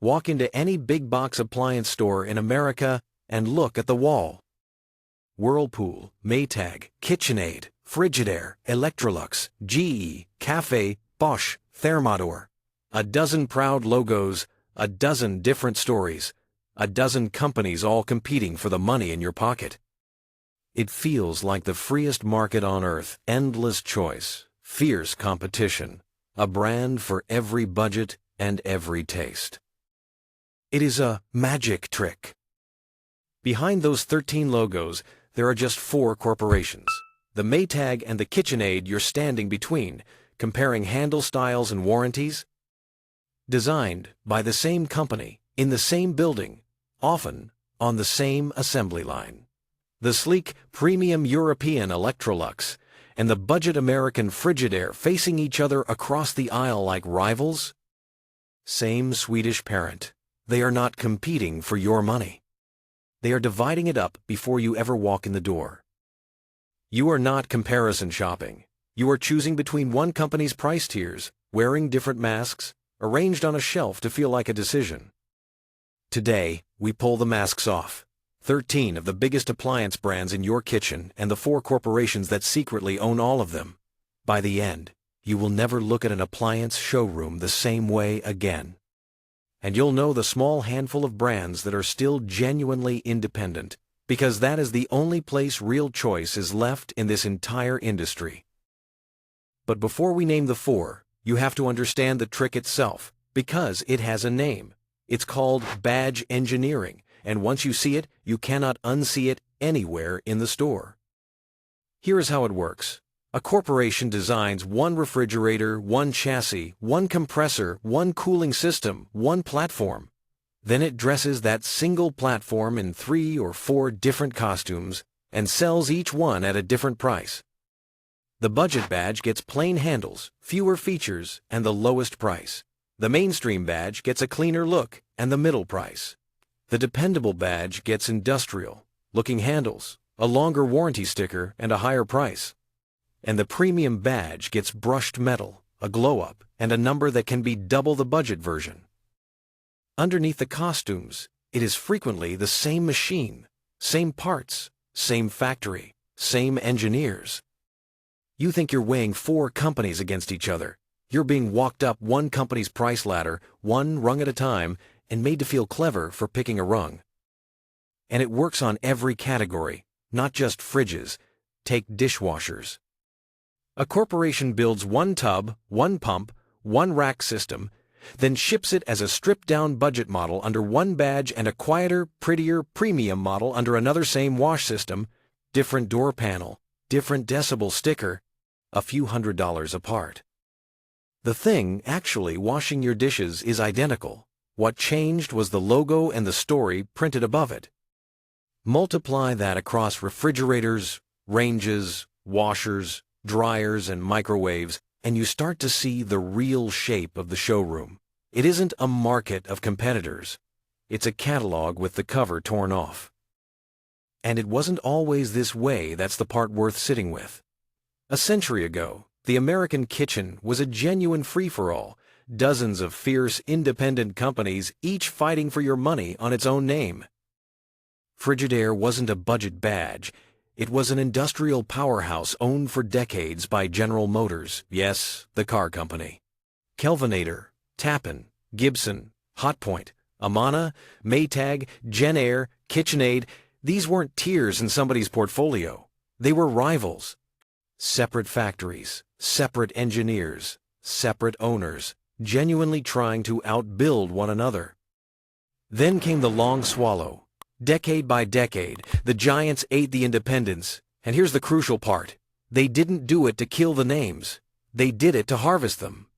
Walk into any big box appliance store in America and look at the wall. Whirlpool, Maytag, KitchenAid, Frigidaire, Electrolux, GE, Cafe, Bosch, Thermador. A dozen proud logos, a dozen different stories, a dozen companies all competing for the money in your pocket. It feels like the freest market on earth, endless choice, fierce competition, a brand for every budget and every taste. It is a magic trick. Behind those 13 logos, there are just 4 corporations. The Maytag and the KitchenAid you're standing between, comparing handle styles and warranties. Designed by the same company, in the same building, often on the same assembly line. The sleek, premium European Electrolux and the budget American Frigidaire facing each other across the aisle like rivals? Same Swedish parent. They are not competing for your money. They are dividing it up before you ever walk in the door. You are not comparison shopping. You are choosing between one company's price tiers, wearing different masks, arranged on a shelf to feel like a decision. Today, we pull the masks off. 13 of the biggest appliance brands in your kitchen and the 4 corporations that secretly own all of them. By the end, you will never look at an appliance showroom the same way again. And you'll know the small handful of brands that are still genuinely independent, because that is the only place real choice is left in this entire industry. But before we name the 4, you have to understand the trick itself, because it has a name. It's called badge engineering, and once you see it, you cannot unsee it anywhere in the store. Here is how it works. A corporation designs one refrigerator, one chassis, one compressor, one cooling system, one platform. Then it dresses that single platform in 3 or 4 different costumes and sells each one at a different price. The budget badge gets plain handles, fewer features, and the lowest price. The mainstream badge gets a cleaner look and the middle price. The dependable badge gets industrial-looking handles, a longer warranty sticker, and a higher price. And the premium badge gets brushed metal, a glow-up, and a number that can be double the budget version. Underneath the costumes, it is frequently the same machine, same parts, same factory, same engineers. You think you're weighing 4 companies against each other. You're being walked up one company's price ladder, one rung at a time, and made to feel clever for picking a rung. And it works on every category, not just fridges. Take dishwashers. A corporation builds one tub, one pump, one rack system, then ships it as a stripped-down budget model under one badge and a quieter, prettier, premium model under another same wash system, different door panel, different decibel sticker, a few $100s apart. The thing actually washing your dishes is identical. What changed was the logo and the story printed above it. Multiply that across refrigerators, ranges, washers, dryers, and microwaves, and you start to see the real shape of the showroom. It isn't a market of competitors. It's a catalog with the cover torn off. And it wasn't always this way. That's the part worth sitting with. A century ago, the American kitchen was a genuine free-for-all, dozens of fierce, independent companies, each fighting for your money on its own name. Frigidaire wasn't a budget badge. It was an industrial powerhouse owned for decades by General Motors, yes, the car company. Kelvinator, Tappan, Gibson, Hotpoint, Amana, Maytag, JennAir, KitchenAid, these weren't tiers in somebody's portfolio. They were rivals. Separate factories, separate engineers, separate owners, genuinely trying to outbuild one another. Then came the long swallow. Decade by decade, the giants ate the independents, and here's the crucial part. They didn't do it to kill the names. They did it to harvest them.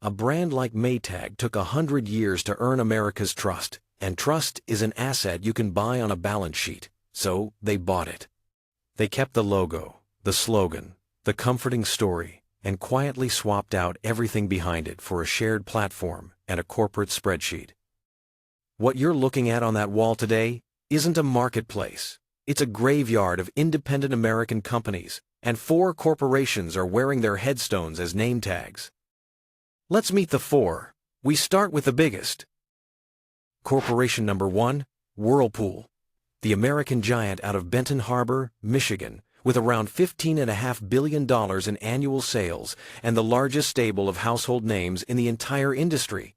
A brand like Maytag took 100 years to earn America's trust, and trust is an asset you can buy on a balance sheet, so they bought it. They kept the logo, the slogan, the comforting story, and quietly swapped out everything behind it for a shared platform and a corporate spreadsheet. What you're looking at on that wall today isn't a marketplace. It's a graveyard of independent American companies, and 4 corporations are wearing their headstones as name tags. Let's meet the 4. We start with the biggest. Corporation number 1, Whirlpool. The American giant out of Benton Harbor, Michigan, with around $15.5 billion in annual sales and the largest stable of household names in the entire industry.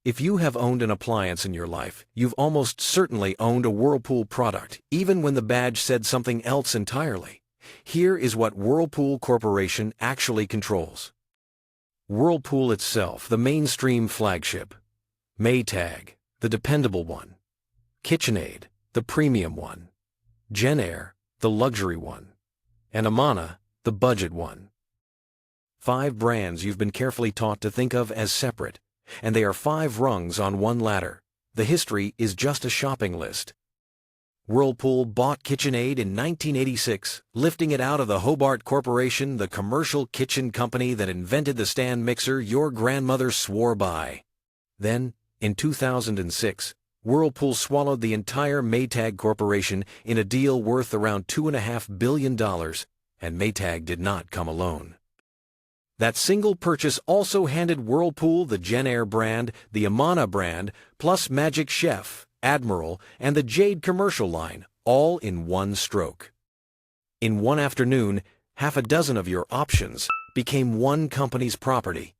If you have owned an appliance in your life, you've almost certainly owned a Whirlpool product, even when the badge said something else entirely. Here is what Whirlpool Corporation actually controls. Whirlpool itself, the mainstream flagship. Maytag, the dependable one. KitchenAid, the premium one. JennAir, the luxury one. And Amana, the budget one. 5 brands you've been carefully taught to think of as separate, and they are 5 rungs on one ladder. The history is just a shopping list. Whirlpool bought KitchenAid in 1986, lifting it out of the Hobart Corporation, the commercial kitchen company that invented the stand mixer your grandmother swore by. Then, in 2006, Whirlpool swallowed the entire Maytag Corporation in a deal worth around $2.5 billion, and Maytag did not come alone. That single purchase also handed Whirlpool the JennAir brand, the Amana brand, plus Magic Chef, Admiral, and the Jade commercial line, all in one stroke. In one afternoon, half a dozen of your options became one company's property.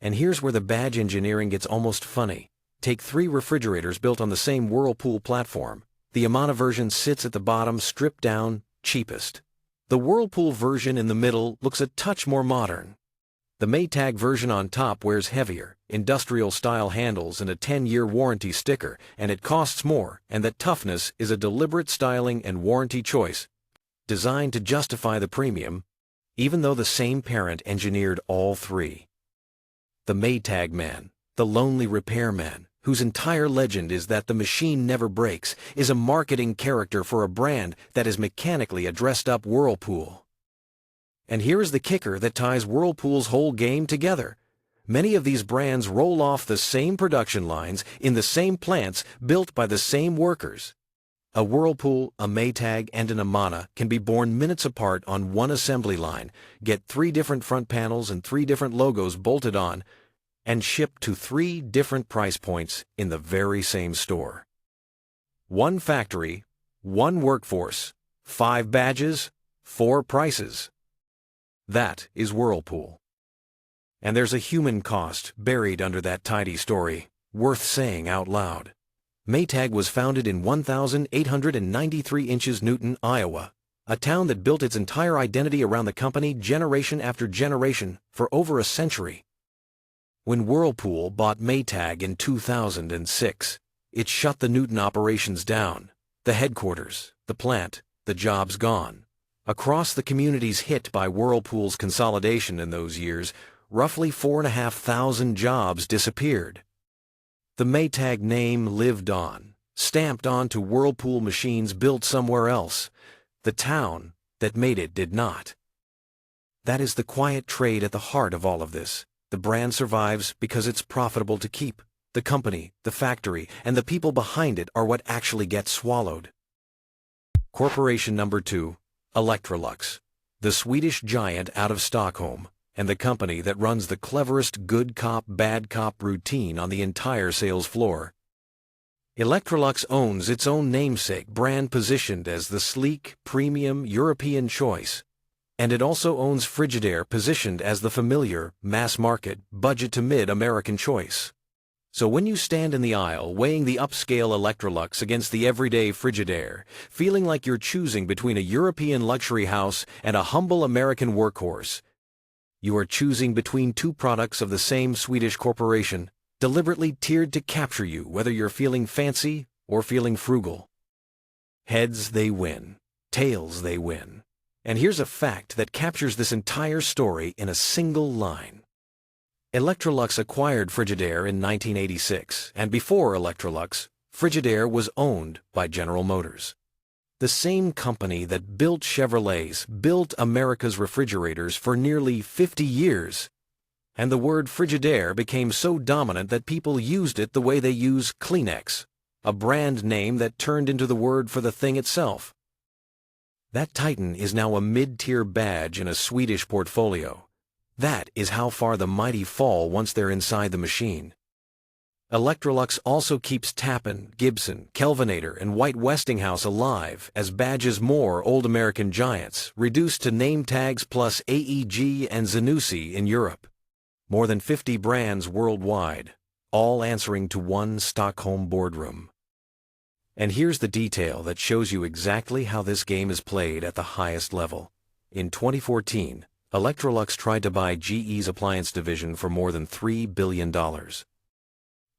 And here's where the badge engineering gets almost funny. Take 3 refrigerators built on the same Whirlpool platform. The Amana version sits at the bottom, stripped down, cheapest. The Whirlpool version in the middle looks a touch more modern. The Maytag version on top wears heavier, industrial-style handles and a 10-year warranty sticker, and it costs more, and that toughness is a deliberate styling and warranty choice, designed to justify the premium, even though the same parent engineered all 3. The Maytag man, the lonely repairman, whose entire legend is that the machine never breaks, is a marketing character for a brand that is mechanically a dressed-up Whirlpool. And here is the kicker that ties Whirlpool's whole game together. Many of these brands roll off the same production lines in the same plants built by the same workers. A Whirlpool, a Maytag, and an Amana can be born minutes apart on one assembly line, get 3 different front panels and 3 different logos bolted on, and shipped to 3 different price points in the very same store. 1 factory, 1 workforce, 5 badges, 4 prices. That is Whirlpool. And there's a human cost buried under that tidy story, worth saying out loud. Maytag was founded in 1,893 inches Newton, Iowa, a town that built its entire identity around the company generation after generation for over a century. When Whirlpool bought Maytag in 2006, it shut the Newton operations down, the headquarters, the plant, the jobs gone. Across the communities hit by Whirlpool's consolidation in those years, roughly 4,500 jobs disappeared. The Maytag name lived on, stamped onto Whirlpool machines built somewhere else. The town that made it did not. That is the quiet trade at the heart of all of this. The brand survives because it's profitable to keep. The company, the factory, and the people behind it are what actually get swallowed. Corporation number 2, Electrolux, the Swedish giant out of Stockholm, and the company that runs the cleverest good cop, bad cop routine on the entire sales floor. Electrolux owns its own namesake brand positioned as the sleek, premium European choice. And it also owns Frigidaire positioned as the familiar, mass-market, budget-to-mid American choice. So when you stand in the aisle weighing the upscale Electrolux against the everyday Frigidaire, feeling like you're choosing between a European luxury house and a humble American workhorse, you are choosing between 2 products of the same Swedish corporation, deliberately tiered to capture you whether you're feeling fancy or feeling frugal. Heads, they win. Tails, they win. And here's a fact that captures this entire story in a single line. Electrolux acquired Frigidaire in 1986, and before Electrolux, Frigidaire was owned by General Motors. The same company that built Chevrolets built America's refrigerators for nearly 50 years. And the word Frigidaire became so dominant that people used it the way they use Kleenex, a brand name that turned into the word for the thing itself. That Titan is now a mid-tier badge in a Swedish portfolio. That is how far the mighty fall once they're inside the machine. Electrolux also keeps Tappan, Gibson, Kelvinator, and White Westinghouse alive as badges more old American giants, reduced to name tags plus AEG and Zanussi in Europe. More than 50 brands worldwide, all answering to one Stockholm boardroom. And here's the detail that shows you exactly how this game is played at the highest level. In 2014, Electrolux tried to buy GE's appliance division for more than $3 billion.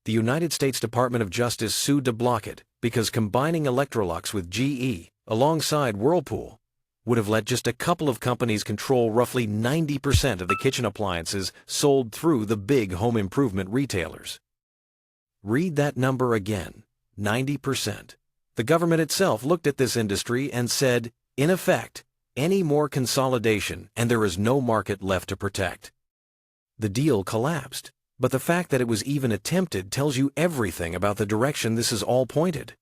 The United States Department of Justice sued to block it because combining Electrolux with GE, alongside Whirlpool, would have let just a couple of companies control roughly 90% of the kitchen appliances sold through the big home improvement retailers. Read that number again, 90%. The government itself looked at this industry and said, in effect, any more consolidation and there is no market left to protect. The deal collapsed. But the fact that it was even attempted tells you everything about the direction this is all pointed.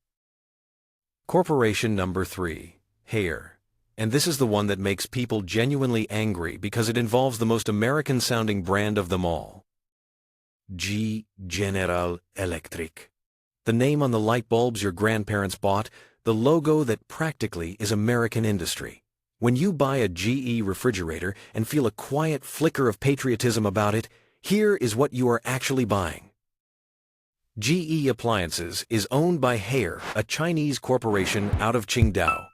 Corporation number 3, Haier. And this is the one that makes people genuinely angry because it involves the most American-sounding brand of them all. General Electric. The name on the light bulbs your grandparents bought, the logo that practically is American industry. When you buy a GE refrigerator and feel a quiet flicker of patriotism about it, here is what you are actually buying. GE Appliances is owned by Haier, a Chinese corporation out of Qingdao.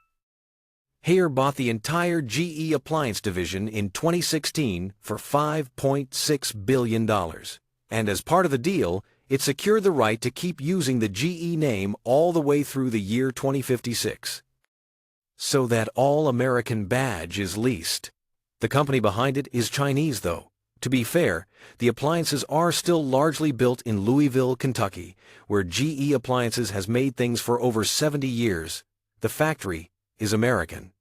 Haier bought the entire GE Appliance division in 2016 for $5.6 billion. And as part of the deal, it secured the right to keep using the GE name all the way through the year 2056. So that all-American badge is leased. The company behind it is Chinese, though. To be fair, the appliances are still largely built in Louisville, Kentucky, where GE Appliances has made things for over 70 years. The factory is American.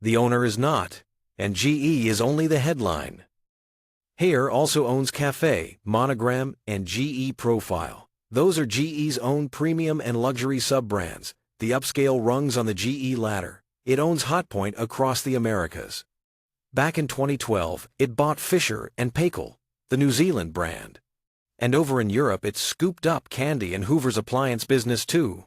The owner is not, and GE is only the headline. Haier also owns Cafe, Monogram, and GE Profile. Those are GE's own premium and luxury sub-brands, the upscale rungs on the GE ladder. It owns Hotpoint across the Americas. Back in 2012, it bought Fisher & Paykel, the New Zealand brand. And over in Europe, it scooped up Candy and Hoover's appliance business too.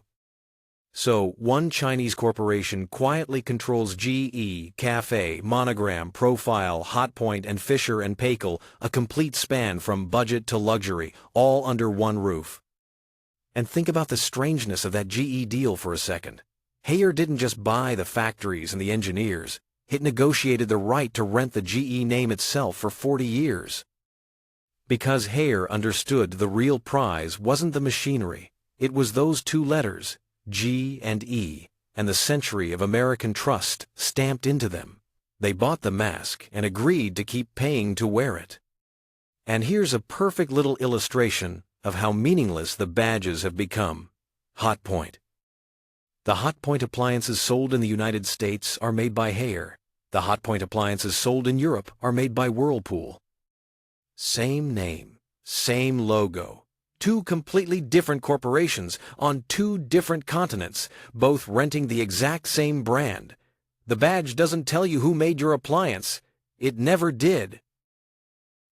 So, one Chinese corporation quietly controls GE, Cafe, Monogram, Profile, Hotpoint, and Fisher & Paykel, a complete span from budget to luxury, all under one roof. And think about the strangeness of that GE deal for a second. Haier didn't just buy the factories and the engineers. It negotiated the right to rent the GE name itself for 40 years. Because Haier understood the real prize wasn't the machinery, it was those two letters, G and E, and the century of American trust stamped into them. They bought the mask and agreed to keep paying to wear it. And here's a perfect little illustration of how meaningless the badges have become. Hotpoint. The Hotpoint appliances sold in the United States are made by Haier. The Hotpoint appliances sold in Europe are made by Whirlpool. Same name, same logo. Two completely different corporations on two different continents, both renting the exact same brand. The badge doesn't tell you who made your appliance. It never did.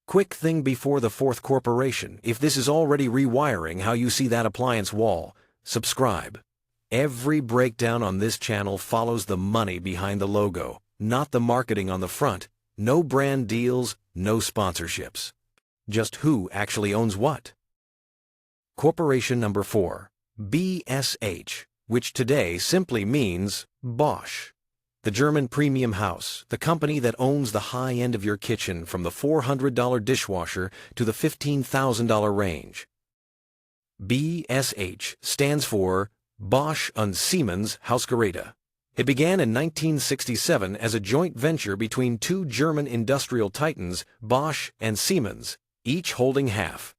Quick thing before the fourth corporation, if this is already rewiring how you see that appliance wall, subscribe. Every breakdown on this channel follows the money behind the logo, not the marketing on the front. No brand deals, no sponsorships. Just who actually owns what. Corporation number 4, BSH, which today simply means Bosch. The German premium house, the company that owns the high end of your kitchen from the $400 dishwasher to the $15,000 range. BSH stands for Bosch und Siemens Hausgeräte. It began in 1967 as a joint venture between two German industrial titans, Bosch and Siemens, each holding half.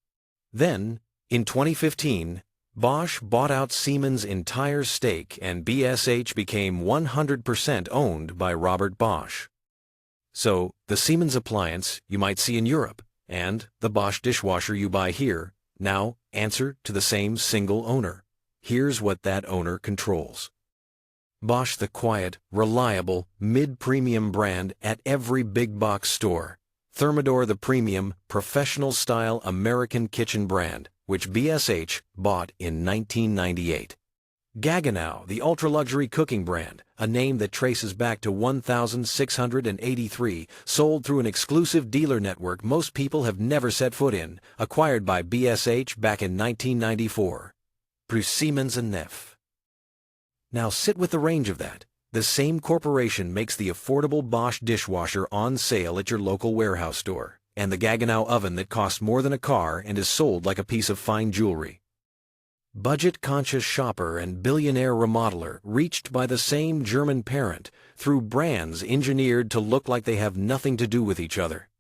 Then, in 2015, Bosch bought out Siemens' entire stake and BSH became 100% owned by Robert Bosch. So, the Siemens appliance you might see in Europe and the Bosch dishwasher you buy here now answer to the same single owner. Here's what that owner controls. Bosch, the quiet, reliable, mid-premium brand at every big box store. Thermador, the premium, professional-style American kitchen brand. which BSH bought in 1998. Gaggenau, the ultra-luxury cooking brand, a name that traces back to 1683, sold through an exclusive dealer network most people have never set foot in, acquired by BSH back in 1994. Plus Siemens and Neff. Now sit with the range of that. The same corporation makes the affordable Bosch dishwasher on sale at your local warehouse store, and the Gaggenau oven that costs more than a car and is sold like a piece of fine jewelry. Budget-conscious shopper and billionaire remodeler reached by the same German parent through brands engineered to look like they have nothing to do with each other.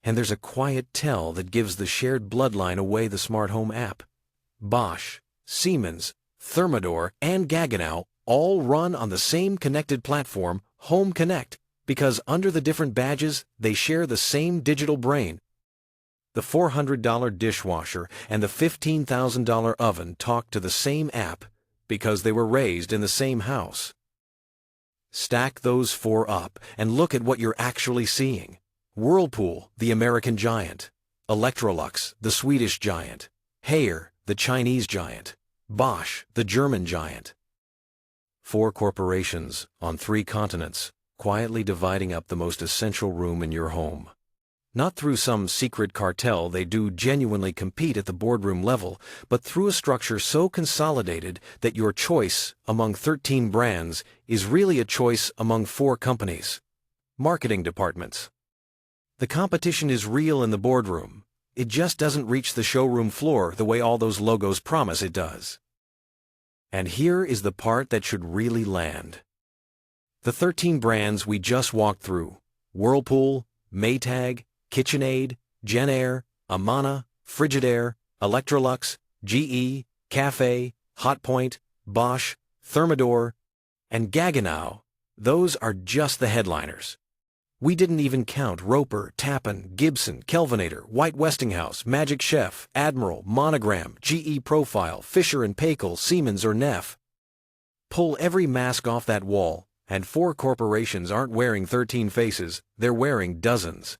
And there's a quiet tell that gives the shared bloodline away the smart home app. Bosch, Siemens, Thermador, and Gaggenau all run on the same connected platform, Home Connect, because under the different badges, they share the same digital brain. The $400 dishwasher and the $15,000 oven talk to the same app because they were raised in the same house. Stack those four up and look at what you're actually seeing. Whirlpool, the American giant. Electrolux, the Swedish giant. Haier, the Chinese giant. Bosch, the German giant. 4 corporations on 3 continents, quietly dividing up the most essential room in your home. Not through some secret cartel they do genuinely compete at the boardroom level, but through a structure so consolidated that your choice among 13 brands is really a choice among 4 companies. Marketing departments. The competition is real in the boardroom. It just doesn't reach the showroom floor the way all those logos promise it does. And here is the part that should really land. The 13 brands we just walked through: Whirlpool, Maytag, KitchenAid, Genair, Amana, Frigidaire, Electrolux, GE, Cafe, Hotpoint, Bosch, Thermador, and Gaggenau. Those are just the headliners. We didn't even count Roper, Tappan, Gibson, Kelvinator, White Westinghouse, Magic Chef, Admiral, Monogram, GE Profile, Fisher & Paykel, Siemens or Neff. Pull every mask off that wall, and 4 corporations aren't wearing 13 faces, they're wearing dozens.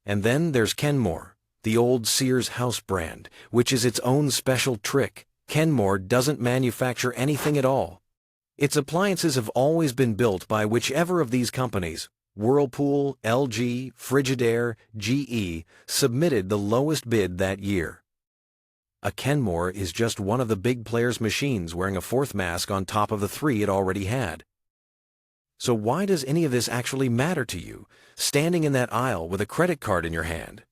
And then there's Kenmore, the old Sears house brand, which is its own special trick. Kenmore doesn't manufacture anything at all. Its appliances have always been built by whichever of these companies, Whirlpool, LG, Frigidaire, GE, submitted the lowest bid that year. A Kenmore is just one of the big players' machines wearing a 4th mask on top of the 3 it already had. So why does any of this actually matter to you, standing in that aisle with a credit card in your hand?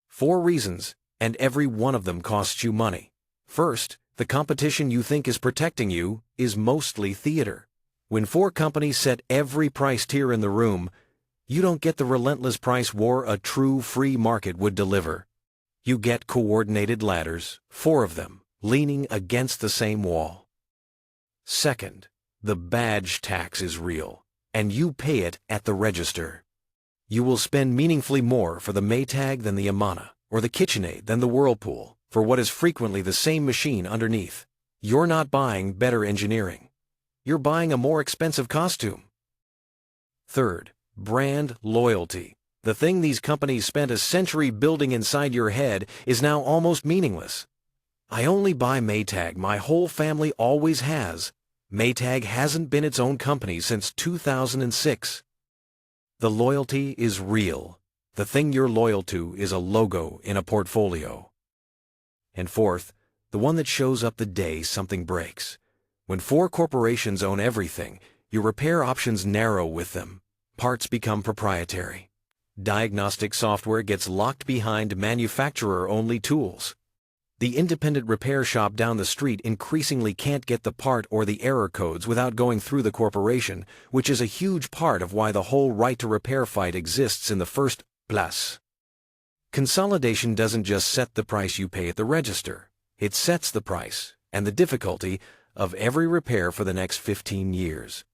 4 reasons, and every one of them costs you money. First, the competition you think is protecting you is mostly theater. When 4 companies set every price tier in the room, you don't get the relentless price war a true free market would deliver. You get coordinated ladders, 4 of them, leaning against the same wall. Second, the badge tax is real, and you pay it at the register. You will spend meaningfully more for the Maytag than the Amana, or the KitchenAid than the Whirlpool, for what is frequently the same machine underneath. You're not buying better engineering. You're buying a more expensive costume. Third, brand loyalty. The thing these companies spent a century building inside your head is now almost meaningless. I only buy Maytag, my whole family always has. Maytag hasn't been its own company since 2006. The loyalty is real. The thing you're loyal to is a logo in a portfolio. And fourth, the one that shows up the day something breaks. When 4 corporations own everything, your repair options narrow with them. Parts become proprietary. Diagnostic software gets locked behind manufacturer-only tools. The independent repair shop down the street increasingly can't get the part or the error codes without going through the corporation, which is a huge part of why the whole right-to-repair fight exists in the first place. Consolidation doesn't just set the price you pay at the register. It sets the price, and the difficulty, of every repair for the next 15 years.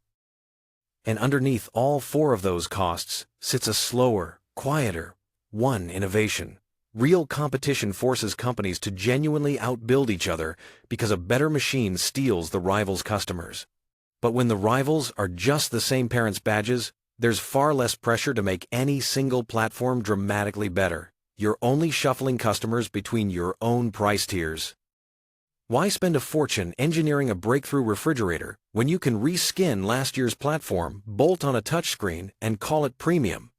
And underneath all 4 of those costs sits a slower, quieter, innovation. Real competition forces companies to genuinely outbuild each other because a better machine steals the rival's customers. But when the rivals are just the same parent's badges, there's far less pressure to make any single platform dramatically better. you're only shuffling customers between your own price tiers. Why spend a fortune engineering a breakthrough refrigerator when you can reskin last year's platform, bolt on a touchscreen, and call it premium?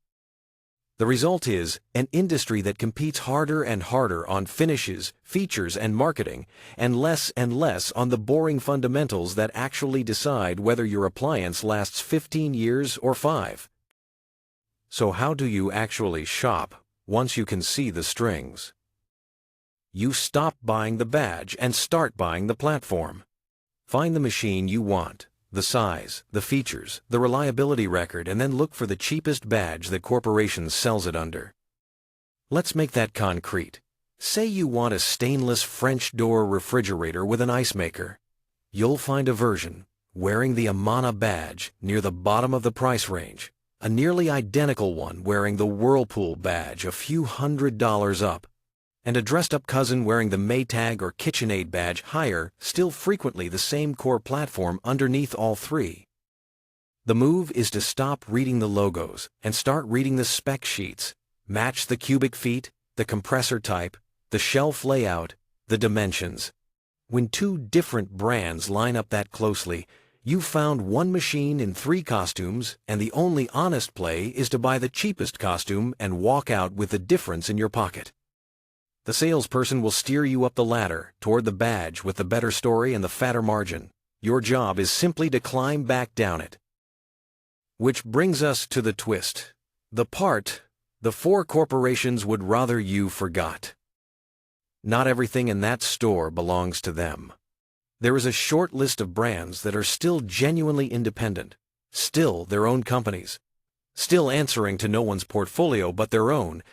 The result is an industry that competes harder and harder on finishes, features, and marketing, and less on the boring fundamentals that actually decide whether your appliance lasts 15 years or 5. So how do you actually shop once you can see the strings? You stop buying the badge and start buying the platform. Find the machine you want, the size, the features, the reliability record, and then look for the cheapest badge that corporations sells it under. Let's make that concrete. Say you want a stainless French door refrigerator with an ice maker. You'll find a version wearing the Amana badge near the bottom of the price range, a nearly identical one wearing the Whirlpool badge a few $100s up, and a dressed-up cousin wearing the Maytag or KitchenAid badge higher, still frequently the same core platform underneath all three. The move is to stop reading the logos and start reading the spec sheets. Match the cubic feet, the compressor type, the shelf layout, the dimensions. When two different brands line up that closely, you've found one machine in 3 costumes, and the only honest play is to buy the cheapest costume and walk out with the difference in your pocket. The salesperson will steer you up the ladder toward the badge with the better story and the fatter margin. Your job is simply to climb back down it. Which brings us to the twist. The part the 4 corporations would rather you forgot. Not everything in that store belongs to them. There is a short list of brands that are still genuinely independent, still their own companies, still answering to no one's portfolio but their own,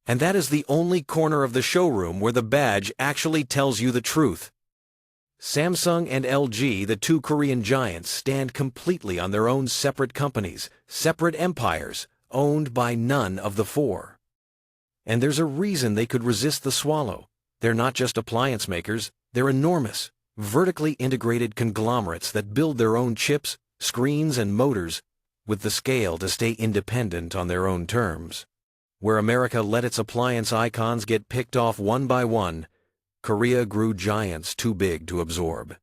and that is the only corner of the showroom where the badge actually tells you the truth. Samsung and LG, the 2 Korean giants, stand completely on their own separate companies, separate empires, owned by none of the 4. And there's a reason they could resist the swallow. They're not just appliance makers, they're enormous, vertically integrated conglomerates that build their own chips, screens, and motors, with the scale to stay independent on their own terms. Where America let its appliance icons get picked off one by one, Korea grew giants too big to absorb.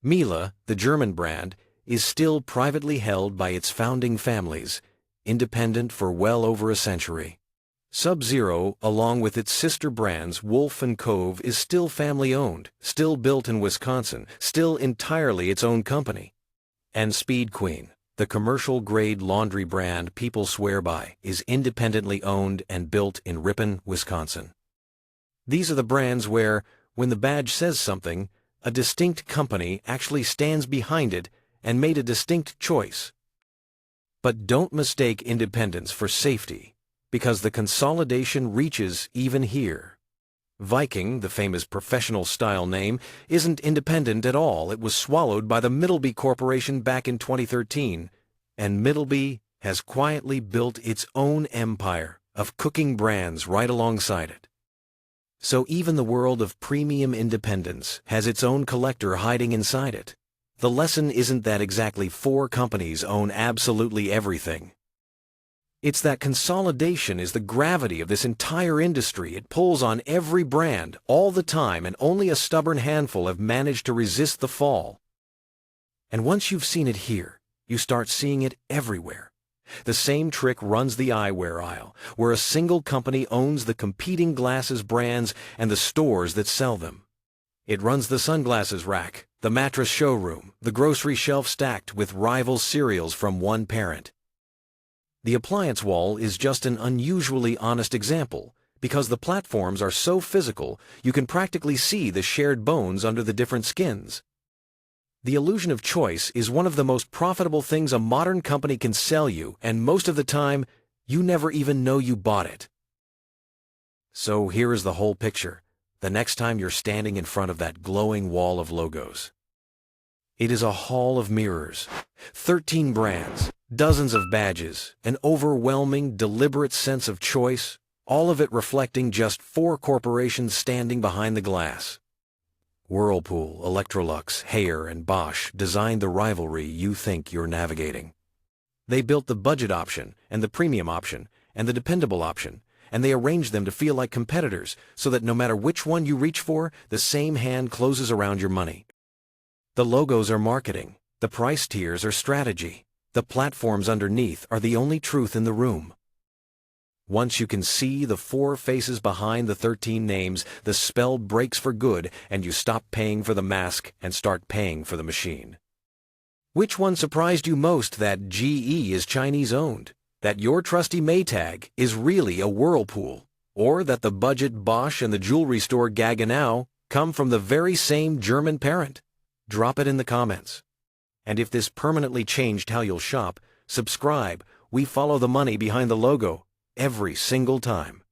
Miele, the German brand, is still privately held by its founding families, independent for well over a century. Sub-Zero, along with its sister brands Wolf and Cove, is still family-owned, still built in Wisconsin, still entirely its own company. And Speed Queen, the commercial-grade laundry brand people swear by, is independently owned and built in Ripon, Wisconsin. These are the brands where, when the badge says something, a distinct company actually stands behind it and made a distinct choice. But don't mistake independence for safety, because the consolidation reaches even here. Viking, the famous professional-style name, isn't independent at all. It was swallowed by the Middleby Corporation back in 2013, and Middleby has quietly built its own empire of cooking brands right alongside it. So even the world of premium independence has its own collector hiding inside it. The lesson isn't that exactly 4 companies own absolutely everything. It's that consolidation is the gravity of this entire industry. It pulls on every brand all the time, and only a stubborn handful have managed to resist the fall. And once you've seen it here, you start seeing it everywhere. The same trick runs the eyewear aisle, where a single company owns the competing glasses brands and the stores that sell them. It runs the sunglasses rack, the mattress showroom, the grocery shelf stacked with rival cereals from one parent. The appliance wall is just an unusually honest example, because the platforms are so physical you can practically see the shared bones under the different skins. The illusion of choice is one of the most profitable things a modern company can sell you, and most of the time, you never even know you bought it. So here is the whole picture, the next time you're standing in front of that glowing wall of logos. It is a hall of mirrors, 13 brands, dozens of badges, an overwhelming, deliberate sense of choice, all of it reflecting just 4 corporations standing behind the glass. Whirlpool, Electrolux, Haier, and Bosch designed the rivalry you think you're navigating. They built the budget option, and the premium option, and the dependable option, and they arrange them to feel like competitors so that no matter which one you reach for, the same hand closes around your money. The logos are marketing, the price tiers are strategy, the platforms underneath are the only truth in the room. Once you can see the 4 faces behind the 13 names, the spell breaks for good and you stop paying for the mask and start paying for the machine. Which one surprised you most, that GE is Chinese-owned, that your trusty Maytag is really a Whirlpool, or that the budget Bosch and the jewelry store Gaggenau come from the very same German parent? Drop it in the comments. And if this permanently changed how you'll shop, subscribe. We follow the money behind the logo every single time.